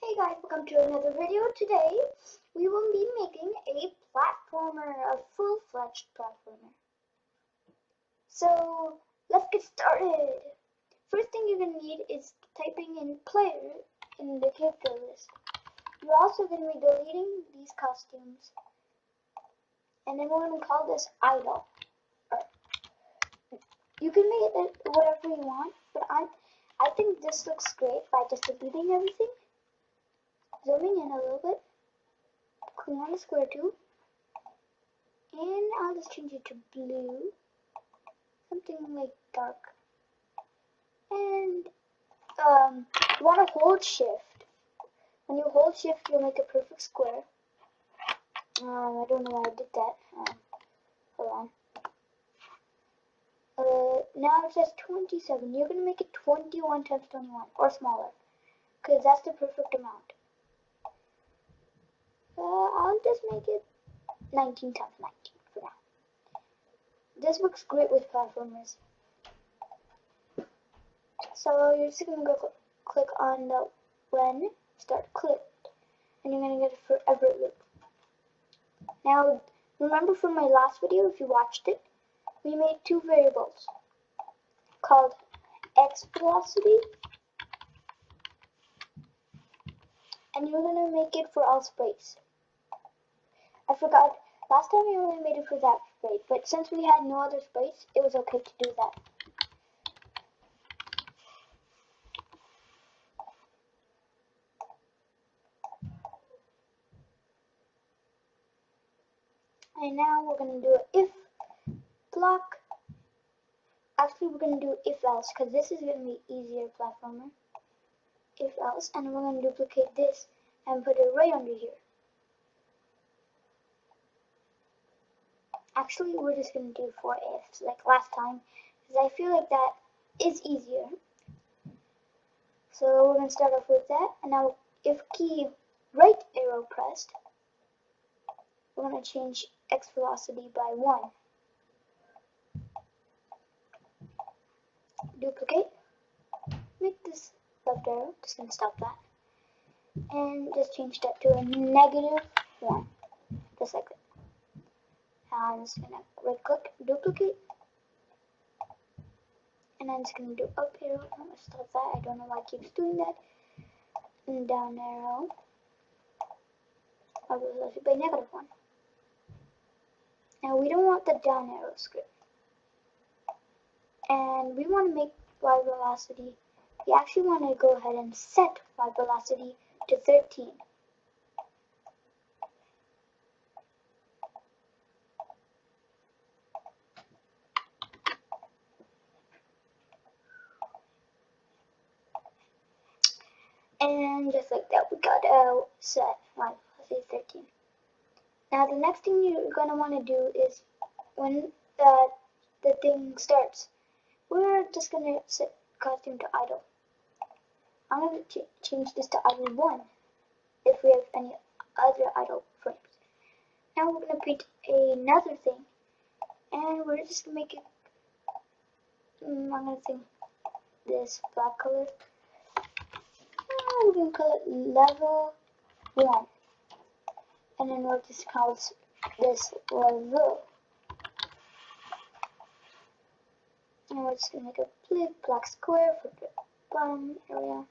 Hey guys, welcome to another video. Today we will be making a platformer, a full-fledged platformer. So let's get started. First thing you're going to need is typing in player in the character list. You're also going to be deleting these costumes. And then we're going to call this idle. You can make it whatever you want, but I think this looks great by just deleting everything. Zooming in a little bit. Click on the square too. And I'll just change it to blue. Something like dark. And you want to hold shift. When you hold shift, you'll make a perfect square. I don't know why I did that. Hold on. Now it says 27. You're going to make it 21 times 21 or smaller. Because that's the perfect amount. I'll just make it 19 times 19 for now. This works great with platformers. So you're just going to go click on the when start clip, and you're going to get a forever loop. Now, remember from my last video, if you watched it, we made two variables called x velocity, and you're going to make it for all sprays. I forgot, last time we only made it for that spray, but since we had no other sprays, it was okay to do that. And now we're going to do an if block. Actually, we're going to do if else, because this is going to be easier platformer. If else, and we're going to duplicate this and put it right under here. Actually, we're just going to do 4 ifs like last time, because I feel like that is easier. So we're going to start off with that, and now if key right arrow pressed, we're going to change x velocity by 1. Duplicate, make this left arrow, just going to stop that, and just change that to a -1, just like that. Now I'm just going to right click, duplicate, and I'm just going to do up arrow. I'm going to stop that, I don't know why it keeps doing that, and down arrow, by -1. Now we don't want the down arrow script. And we want to make y velocity, we actually want to go ahead and set y velocity to 13. And just like that, we got a set y velocity 13. Now the next thing you're going to want to do is when the thing starts, we're just going to set costume to idle. I'm going to change this to idle 1 if we have any other idle frames. Now we're going to paint another thing, and we're just going to make it, I'm going to think this black color. We're going to call it level 1, and then we'll just call this level. And we're just going to make a big black square for the bottom area.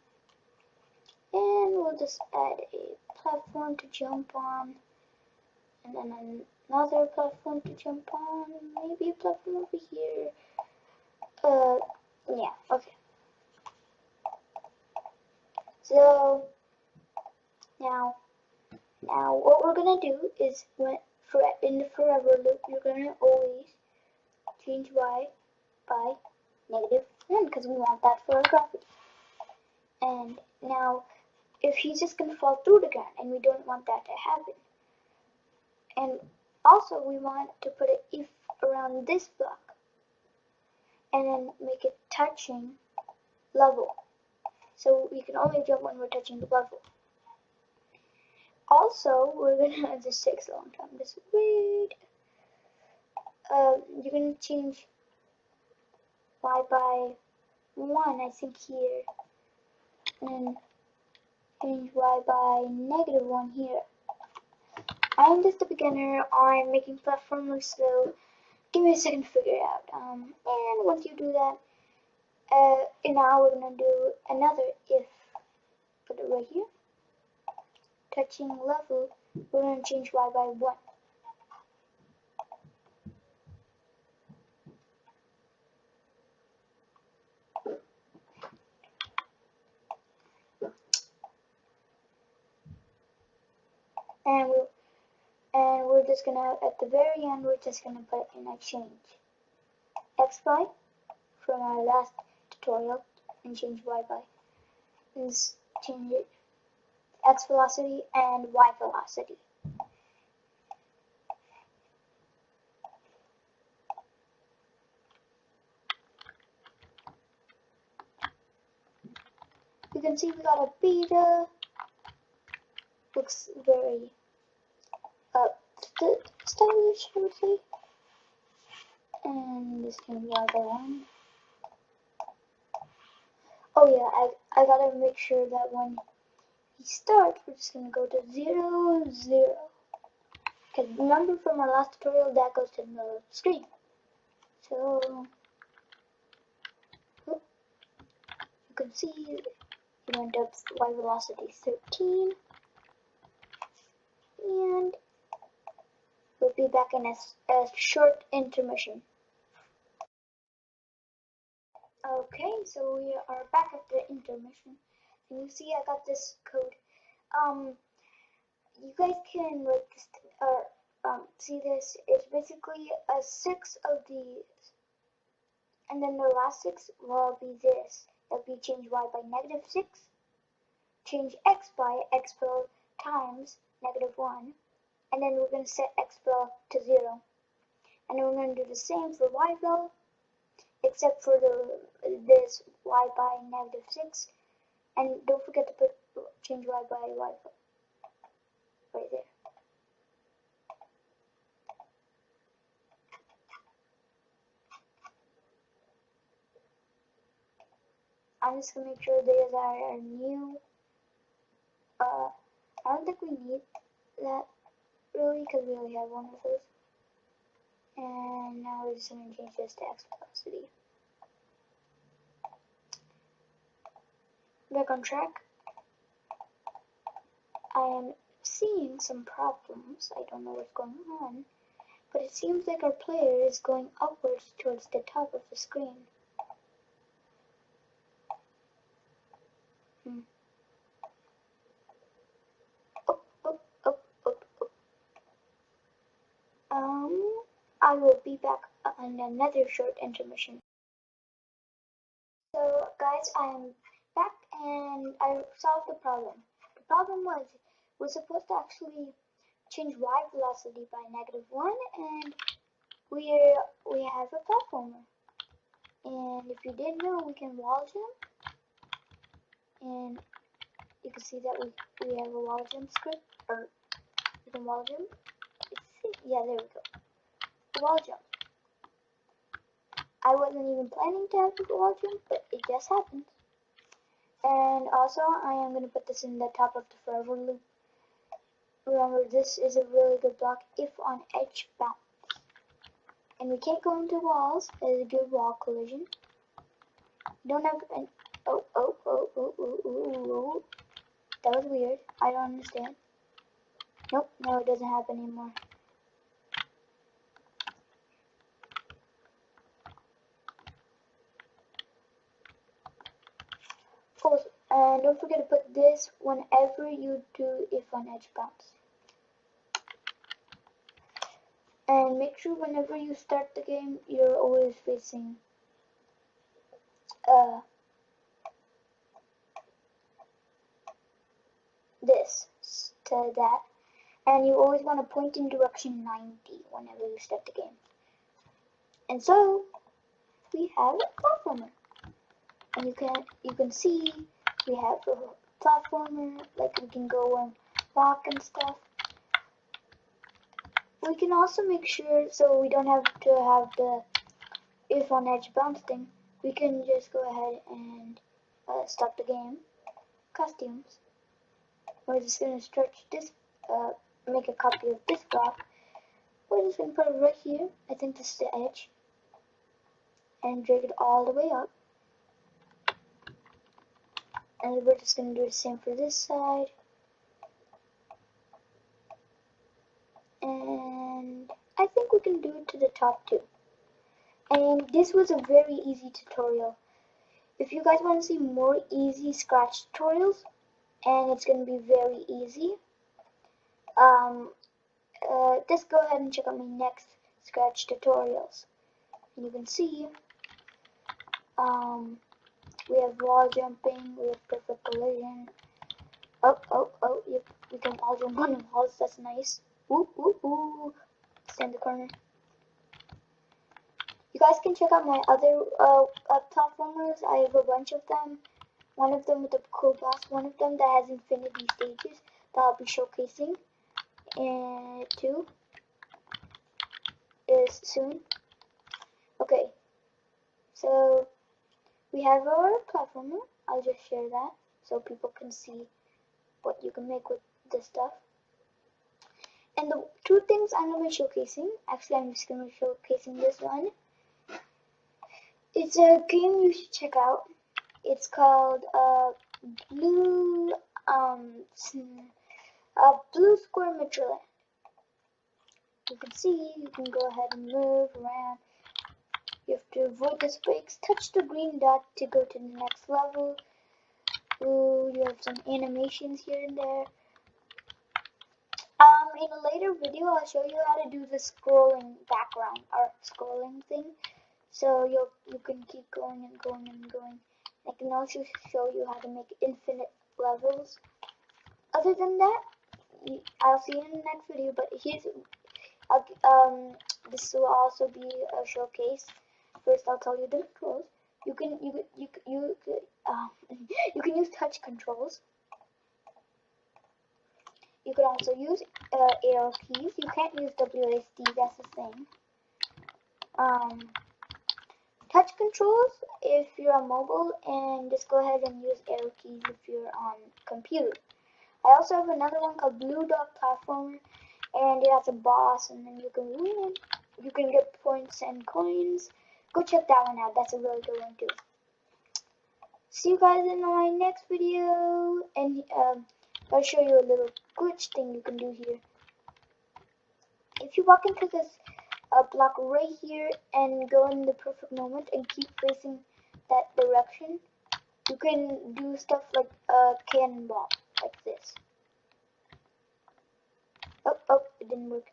And we'll just add a platform to jump on. And then another platform to jump on. Maybe a platform over here. Yeah, okay. So, now what we're going to do is, in the forever loop, you're going to always change y by -1 because we want that for our graphic. And now if he's just going to fall through the ground, and we don't want that to happen. And also we want to put an if around this block and then make it touching level. So we can only jump when we're touching the level. Also, we're going to, this takes a long time, just wait. You're going to change y by 1, I think here, and change y by -1 here. I'm just a beginner. I'm making platformers, so give me a second to figure it out. And once you do that, and now we're gonna do another if. Put it right here. Touching level, we're gonna change y by 1. And we're just gonna, at the very end, we're just gonna put in a change x by from our last tutorial and change y by. Let's change it x velocity and y velocity. You can see we got a beta. Looks very stylish, I would say. And this can y by 1. Oh yeah, I gotta make sure that when we start, we're just gonna go to 0, 0. Because remember from our last tutorial, that goes to the middle of the screen. So, you can see it went up y velocity 13. And we'll be back in a short intermission. Okay, so we are back at the intermission. And you see I got this code. You guys can like see this. It's basically a 6 of these, and then the last 6 will be this. That'll be change y by -6, change x by xpel times -1, and then we're going to set xpel to 0. And then we're going to do the same for yvel, except for this y by -6. And don't forget to put change y by yvel right there. I'm just gonna make sure these are new. I don't think we need that really because we only have one of those. And now we're just gonna change this to x velocity. Back on track. I am seeing some problems. I don't know what's going on, but it seems like our player is going upwards towards the top of the screen. I will be back on another short intermission. So guys, I am back and I solved the problem. The problem was we're supposed to actually change y velocity by -1, and we have a platformer. And if you didn't know, we can wall jump, and you can see that we have a wall jump script, or you can wall jump. Yeah, there we go. Wall jump. I wasn't even planning to have the wall jump, but it just happened. And also, I am going to put this in the top of the forever loop. Remember, this is a really good block if on edge bounce. And we can't go into walls. There's a good wall collision. Don't have an oh. That was weird. I don't understand. Nope, no, it doesn't happen anymore. And don't forget to put this whenever you do if on edge bounce. And make sure whenever you start the game, you're always facing this to that. And you always want to point in direction 90 whenever you start the game. And so, we have a platformer. And you can see we have a platformer, like we can go and walk and stuff. We can also make sure, so we don't have to have the if on edge bounce thing, we can just go ahead and stop the game. Costumes. we're just going to stretch this, make a copy of this block. We're just going to put it right here. I think this is the edge. And drag it all the way up. And we're just going to do the same for this side. And I think we can do it to the top too. And this was a very easy tutorial. If you guys want to see more easy Scratch tutorials, and it's going to be very easy, just go ahead and check out my next Scratch tutorials. And you can see, we have wall jumping, we have perfect collision. Yep, we can all jump on the walls, that's nice. Ooh. Stay in the corner. You guys can check out my other platformers. I have a bunch of them. One of them with a cool boss, one of them that has infinity stages that I'll be showcasing. And two is soon. Okay, so we have our platformer. I'll just share that so people can see what you can make with this stuff. And the two things I'm going to be showcasing, actually I'm just going to be showcasing this one. It's a game you should check out. It's called Blue Square Midland. You can see, you can go ahead and move around. You have to avoid the spikes. Touch the green dot to go to the next level. Ooh, you have some animations here and there. In a later video, I'll show you how to do the scrolling background or scrolling thing. So you can keep going and going and going. I can also show you how to make infinite levels. Other than that, I'll see you in the next video. But here's this will also be a showcase. First, I'll tell you the controls. You can use touch controls. You can also use arrow keys. You can't use WASD. That's the thing. Touch controls if you're on mobile, and just go ahead and use arrow keys if you're on computer. I also have another one called Blue Dot Platformer, and it has a boss, and then you can win. You can get points and coins. Go check that one out. That's a really good one too. See you guys in my next video, and I'll show you a little glitch thing you can do here. If you walk into this block right here and go in the perfect moment and keep facing that direction, you can do stuff like a cannonball, like this. Oh, it didn't work.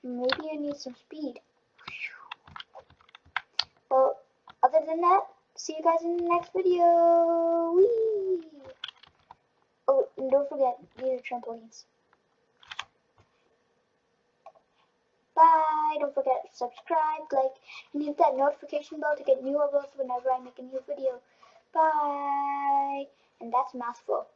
Maybe I need some speed. Well, other than that, see you guys in the next video. Whee! Oh, and don't forget, these are trampolines. Bye. Don't forget to subscribe, like, and hit that notification bell to get new uploads whenever I make a new video. Bye. And that's mouthful.